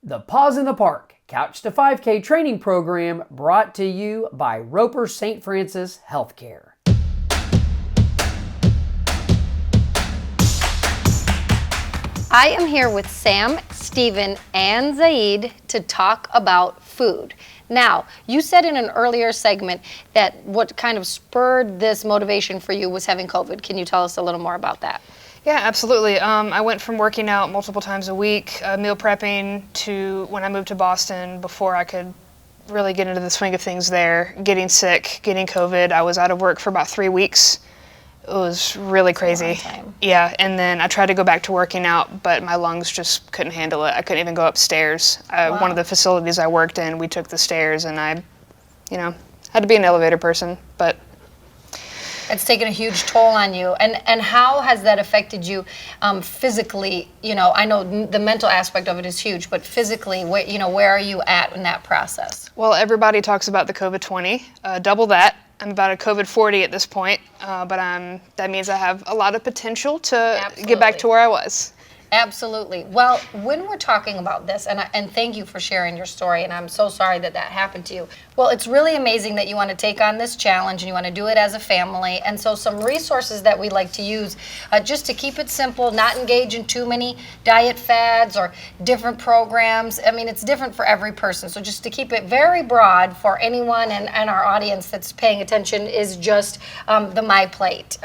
The Pause in the Park Couch to 5K training program brought to you by Roper St. Francis Healthcare. I am here with Sam, Steven, and Zaid to talk about food. Now, you said in an earlier segment that what kind of spurred this motivation for you was having COVID. Can you tell us a little more about that? Yeah, absolutely. I went from working out multiple times a week, meal prepping, to when I moved to Boston, before I could really get into the swing of things there, getting sick, getting COVID. I was out of work for about 3 weeks. It was really crazy. That's a long time. Yeah, and then I tried to go back to working out, but my lungs just couldn't handle it. I couldn't even go upstairs. Wow. One of the facilities I worked in, we took the stairs, and I, had to be an elevator person, but It's taken a huge toll on you. And how has that affected you physically? I know the mental aspect of it is huge, but physically, where are you at in that process? well, everybody talks about the COVID-20, double that. I'm about a COVID-40 at this point, but that means I have a lot of potential to get back to where I was. Absolutely. Well, when we're talking about this, and thank you for sharing your story, and I'm so sorry that happened to you. Well, it's really amazing that you want to take on this challenge and you want to do it as a family. And so some resources that we like to use just to keep it simple, not engage in too many diet fads or different programs. I mean, it's different for every person. So just to keep it very broad for anyone and our audience that's paying attention is just the MyPlate.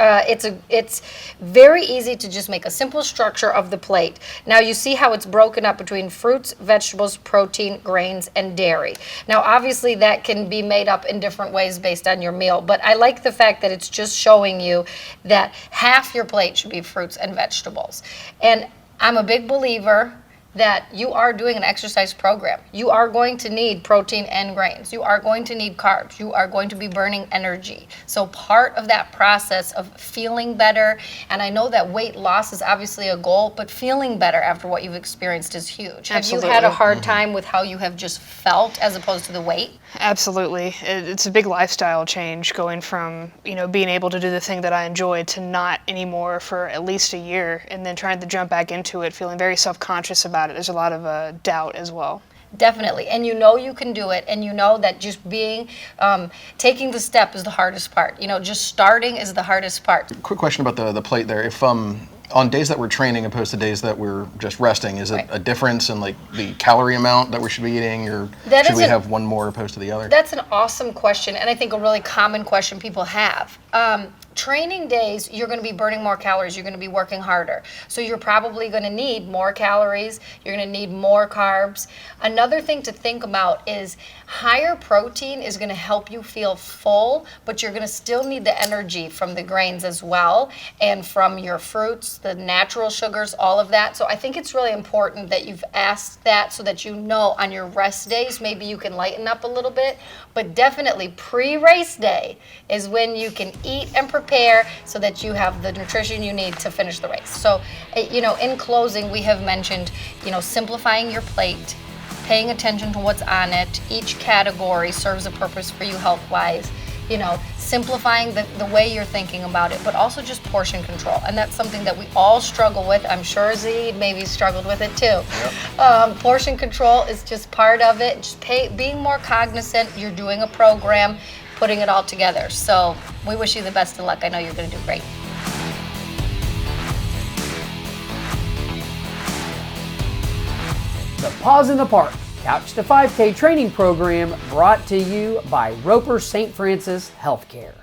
It's very easy to just make a simple structure of the plate. Now you see how it's broken up between fruits, vegetables, protein, grains, and dairy. Now obviously that can be made up in different ways based on your meal, but I like the fact that it's just showing you that half your plate should be fruits and vegetables. And I'm a big believer that you are doing an exercise program. You are going to need protein and grains. You are going to need carbs. You are going to be burning energy. So part of that process of feeling better, and I know that weight loss is obviously a goal, but feeling better after what you've experienced is huge. Absolutely. Have you had a hard time with how you have just felt as opposed to the weight? Absolutely. It's a big lifestyle change going from, being able to do the thing that I enjoy to not anymore for at least a year, and then trying to jump back into it, feeling very self-conscious about it. There's a lot of doubt as well. Definitely. And you can do it, and that just taking the step is the hardest part. Just starting is the hardest part. Quick question about the plate there. If on days that we're training opposed to days that we're just resting, is it a difference in like the calorie amount that we should be eating, or should we have one more opposed to the other? That's an awesome question, and I think a really common question people have. Training days, you're going to be burning more calories. You're going to be working harder. So you're probably going to need more calories. You're going to need more carbs. Another thing to think about is higher protein is going to help you feel full, but you're going to still need the energy from the grains as well, and from your fruits, the natural sugars, all of that. So I think it's really important that you've asked that so that on your rest days, maybe you can lighten up a little bit. But definitely pre-race day is when you can eat and prepare so that you have the nutrition you need to finish the race. So, in closing, we have mentioned, simplifying your plate, paying attention to what's on it. Each category serves a purpose for you health-wise. Simplifying the way you're thinking about it, but also just portion control. And that's something that we all struggle with. I'm sure Zaid maybe struggled with it too. Yep. Portion control is just part of it. Just being more cognizant. You're doing a program, putting it all together. So we wish you the best of luck. I know you're going to do great. The Pause in the Park Couch to 5K training program brought to you by Roper St. Francis Healthcare.